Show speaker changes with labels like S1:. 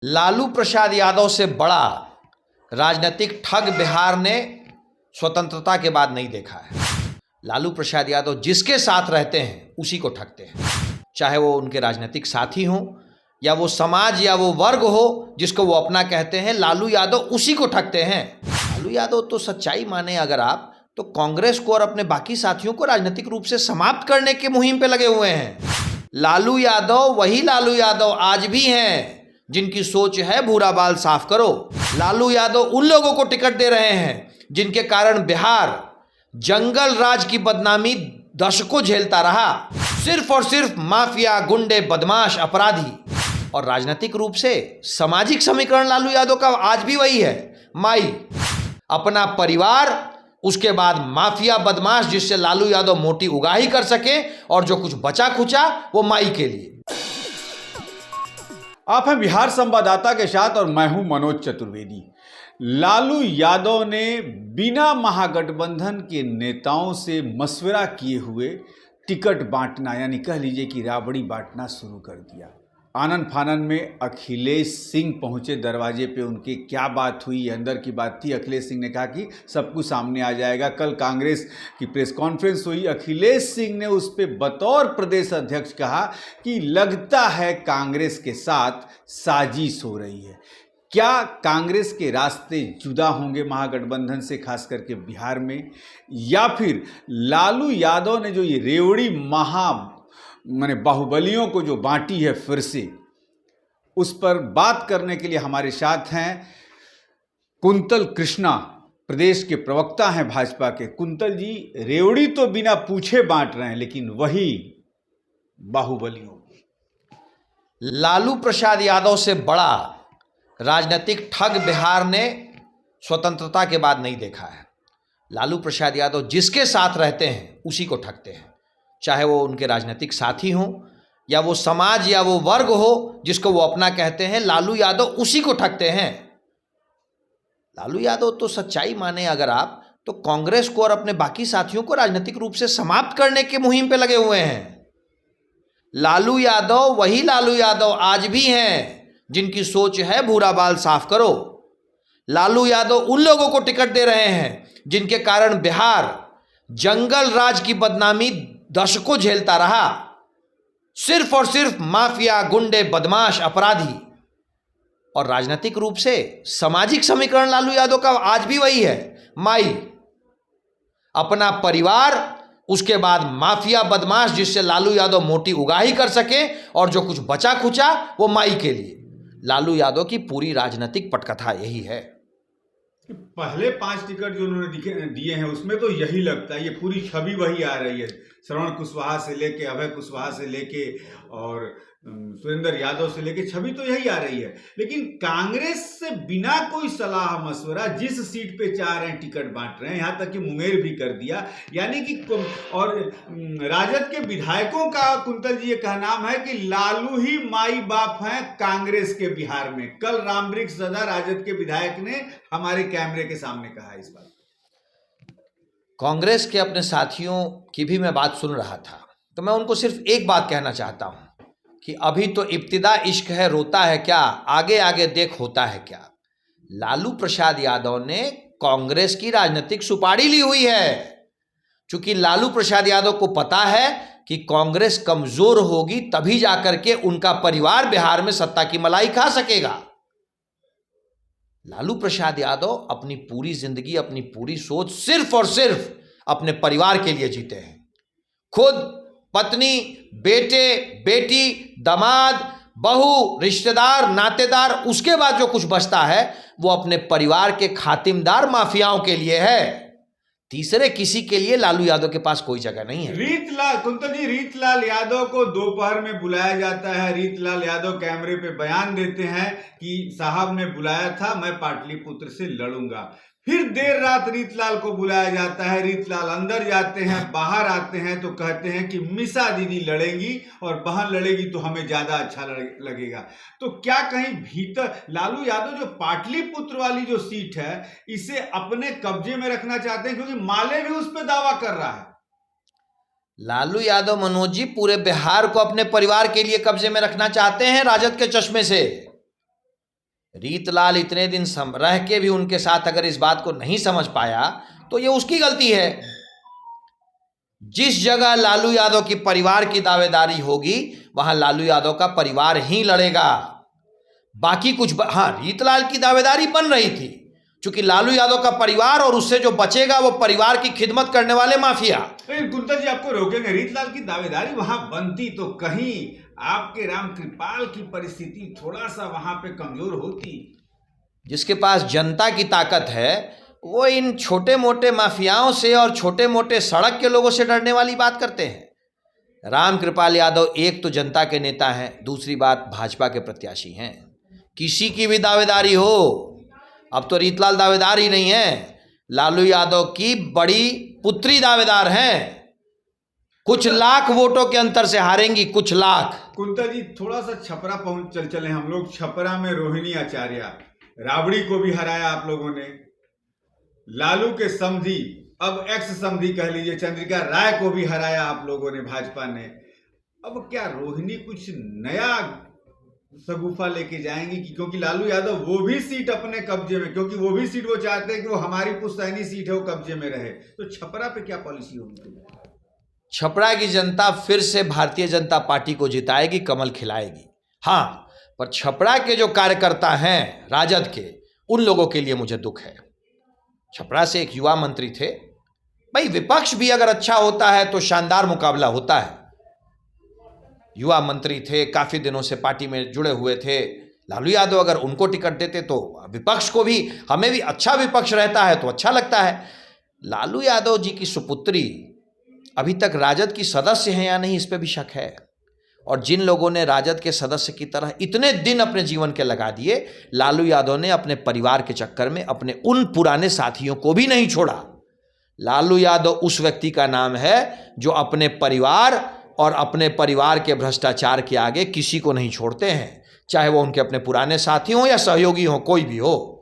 S1: लालू प्रसाद यादव से बड़ा राजनीतिक ठग बिहार ने स्वतंत्रता के बाद नहीं देखा है। लालू प्रसाद यादव जिसके साथ रहते हैं उसी को ठगते हैं, चाहे वो उनके राजनीतिक साथी हों या वो समाज या वो वर्ग हो जिसको वो अपना कहते हैं। लालू यादव उसी को ठगते हैं। लालू यादव तो सच्चाई माने अगर आप तो कांग्रेस को और अपने बाकी साथियों को राजनीतिक रूप से समाप्त करने की मुहिम पे लगे हुए हैं। लालू यादव वही लालू यादव आज भी हैं जिनकी सोच है भूरा बाल साफ करो। लालू यादव उन लोगों को टिकट दे रहे हैं जिनके कारण बिहार जंगल राज की बदनामी दशकों झेलता रहा। सिर्फ और सिर्फ माफिया, गुंडे, बदमाश, अपराधी और राजनीतिक रूप से सामाजिक समीकरण लालू यादव का आज भी वही है। माई, अपना परिवार, उसके बाद माफिया, बदमाश जिससे लालू यादव मोटी उगाही कर सके और जो कुछ बचा खुचा वो माई के लिए।
S2: आप हैं बिहार संवाददाता के साथ और मैं हूं मनोज चतुर्वेदी। लालू यादव ने बिना महागठबंधन के नेताओं से मशवरा किए हुए टिकट बांटना यानी कह लीजिए कि राबड़ी बांटना शुरू कर दिया। आनन फानन में अखिलेश सिंह पहुंचे दरवाजे पे, उनके क्या बात हुई, अंदर की बात थी। अखिलेश सिंह ने कहा कि सब कुछ सामने आ जाएगा। कल कांग्रेस की प्रेस कॉन्फ्रेंस हुई, अखिलेश सिंह ने उस पर बतौर प्रदेश अध्यक्ष कहा कि लगता है कांग्रेस के साथ साजिश हो रही है। क्या कांग्रेस के रास्ते जुदा होंगे महागठबंधन से, खास करके बिहार में, या फिर लालू यादव ने जो ये रेवड़ी माने बाहुबलियों को जो बांटी है फिर से, उस पर बात करने के लिए हमारे साथ हैं कुंतल कृष्णा, प्रदेश के प्रवक्ता हैं भाजपा के। कुंतल जी, रेवड़ी तो बिना पूछे बांट रहे हैं, लेकिन वही बाहुबलियों।
S1: लालू प्रसाद यादव से बड़ा राजनीतिक ठग बिहार ने स्वतंत्रता के बाद नहीं देखा है। लालू प्रसाद यादव जिसके साथ रहते हैं उसी को ठगते हैं, चाहे वो उनके राजनीतिक साथी हों या वो समाज या वो वर्ग हो जिसको वो अपना कहते हैं। लालू यादव उसी को ठगते हैं। लालू यादव तो सच्चाई माने अगर आप तो कांग्रेस को और अपने बाकी साथियों को राजनीतिक रूप से समाप्त करने की मुहिम पे लगे हुए हैं। लालू यादव वही लालू यादव आज भी हैं जिनकी सोच है भूरा बाल साफ करो। लालू यादव उन लोगों को टिकट दे रहे हैं जिनके कारण बिहार जंगल राज की बदनामी दशकों झेलता रहा। सिर्फ और सिर्फ माफिया, गुंडे, बदमाश, अपराधी और राजनीतिक रूप से सामाजिक समीकरण लालू यादव का आज भी वही है। माई, अपना परिवार, उसके बाद माफिया, बदमाश जिससे लालू यादव मोटी उगाही कर सके और जो कुछ बचा खुचा वो माई के लिए। लालू यादव की पूरी राजनीतिक पटकथा यही है।
S2: पहले 5 टिकट जो उन्होंने दिए हैं उसमें तो यही लगता है, ये पूरी छवि वही आ रही है। श्रवण कुशवाहा से लेके, अभय कुशवाहा से लेके और सुरेंद्र यादव से लेके छवि तो यही आ रही है। लेकिन कांग्रेस से बिना कोई सलाह मशवरा जिस सीट पे चाह रहे हैं टिकट बांट रहे हैं, यहाँ तक कि मुंगेर भी कर दिया। यानी कि और राजद के विधायकों का, कुंतल जी, ये कहनाम है कि लालू ही माई बाप हैं कांग्रेस के बिहार में। कल रामवृक्ष सदा राजद के विधायक ने हमारे कैमरे के सामने कहा इस बात।
S1: कांग्रेस के अपने साथियों की भी मैं बात सुन रहा था, तो मैं उनको सिर्फ एक बात कहना चाहता हूं कि अभी तो इब्तिदा इश्क है, रोता है क्या, आगे आगे देख होता है क्या। लालू प्रसाद यादव ने कांग्रेस की राजनीतिक सुपारी ली हुई है, क्योंकि लालू प्रसाद यादव को पता है कि कांग्रेस कमजोर होगी तभी जाकर के उनका परिवार बिहार में सत्ता की मलाई खा सकेगा। लालू प्रसाद यादव अपनी पूरी जिंदगी, अपनी पूरी सोच सिर्फ और सिर्फ अपने परिवार के लिए जीते हैं। खुद पत्नी, बेटे, बेटी, दामाद, बहू, रिश्तेदार, नातेदार, उसके बाद जो कुछ बचता है वो अपने परिवार के खातिमदार माफियाओं के लिए है। तीसरे किसी के लिए लालू यादव के पास कोई जगह नहीं है।
S2: रीतलाल, कुंतल जी, रीतलाल यादव को दोपहर में बुलाया जाता है। रीतलाल यादव कैमरे पे बयान देते हैं कि साहब ने बुलाया था, मैं पाटलिपुत्र से लड़ूंगा। फिर देर रात रीतलाल को बुलाया जाता है। रीतलाल अंदर जाते हैं, बाहर आते हैं तो कहते हैं कि मिसा दीदी लड़ेंगी और बहन लड़ेगी तो हमें ज्यादा अच्छा लगेगा। तो क्या कहीं भीतर लालू यादव जो पाटलिपुत्र वाली जो सीट है इसे अपने कब्जे में रखना चाहते हैं, क्योंकि माले भी उस पर दावा कर रहा है।
S1: लालू यादव, मनोज जी, पूरे बिहार को अपने परिवार के लिए कब्जे में रखना चाहते हैं राजद के चश्मे से। रीतलाल इतने दिन रह के भी उनके साथ अगर इस बात को नहीं समझ पाया तो ये उसकी गलती है। जिस जगह लालू यादव की परिवार की दावेदारी होगी वहां लालू यादव का परिवार ही लड़ेगा, बाकी कुछ हाँ, रीतलाल की दावेदारी बन रही थी क्योंकि लालू यादव का परिवार और उससे जो बचेगा वो परिवार की खिदमत करने वाले माफिया।
S2: गुंता जी आपको रोकेंगे, रीतलाल की दावेदारी वहां बनती तो कहीं आपके रामकृपाल की परिस्थिति थोड़ा सा वहां पे कमजोर होती।
S1: जिसके पास जनता की ताकत है वो इन छोटे मोटे माफियाओं से और छोटे मोटे सड़क के लोगों से डरने वाली बात करते हैं। रामकृपाल यादव एक तो जनता के नेता हैं, दूसरी बात भाजपा के प्रत्याशी हैं। किसी की भी दावेदारी हो, अब तो रीतलाल दावेदार ही नहीं है, लालू यादव की बड़ी पुत्री दावेदार हैं। कुछ लाख वोटों के अंतर से हारेंगी, कुछ लाख।
S2: कुंता जी थोड़ा सा छपरा पहुंच चले हम लोग। छपरा में रोहिणी आचार्य राबड़ी को भी हराया आप लोगों ने। लालू के समधी, अब एक्स समधी कह लीजिए, चंद्रिका राय को भी हराया आप लोगों ने, भाजपा ने। अब क्या रोहिणी कुछ नया सगुफा लेके जाएंगी कि क्योंकि लालू यादव वो भी सीट अपने कब्जे में, क्योंकि वो भी सीट वो चाहते हैं कि वो हमारी पुश्तैनी सीट है वो कब्जे में रहे, तो छपरा पे क्या पॉलिसी होगी?
S1: छपरा की जनता फिर से भारतीय जनता पार्टी को जिताएगी, कमल खिलाएगी। हाँ, पर छपरा के जो कार्यकर्ता हैं राजद के, उन लोगों के लिए मुझे दुख है। छपरा से एक युवा मंत्री थे। भाई विपक्ष भी अगर अच्छा होता है तो शानदार मुकाबला होता है। युवा मंत्री थे, काफी दिनों से पार्टी में जुड़े हुए थे। लालू यादव अगर उनको टिकट देते तो विपक्ष को भी, हमें भी अच्छा विपक्ष रहता है तो अच्छा लगता है। लालू यादव जी की सुपुत्री अभी तक राजद की सदस्य हैं या नहीं, इस पे भी शक है। और जिन लोगों ने राजद के सदस्य की तरह इतने दिन अपने जीवन के लगा दिए, लालू यादव ने अपने परिवार के चक्कर में अपने उन पुराने साथियों को भी नहीं छोड़ा। लालू यादव उस व्यक्ति का नाम है जो अपने परिवार और अपने परिवार के भ्रष्टाचार के आगे किसी को नहीं छोड़ते हैं, चाहे वो उनके अपने पुराने साथी हों या सहयोगी हों, कोई भी हो।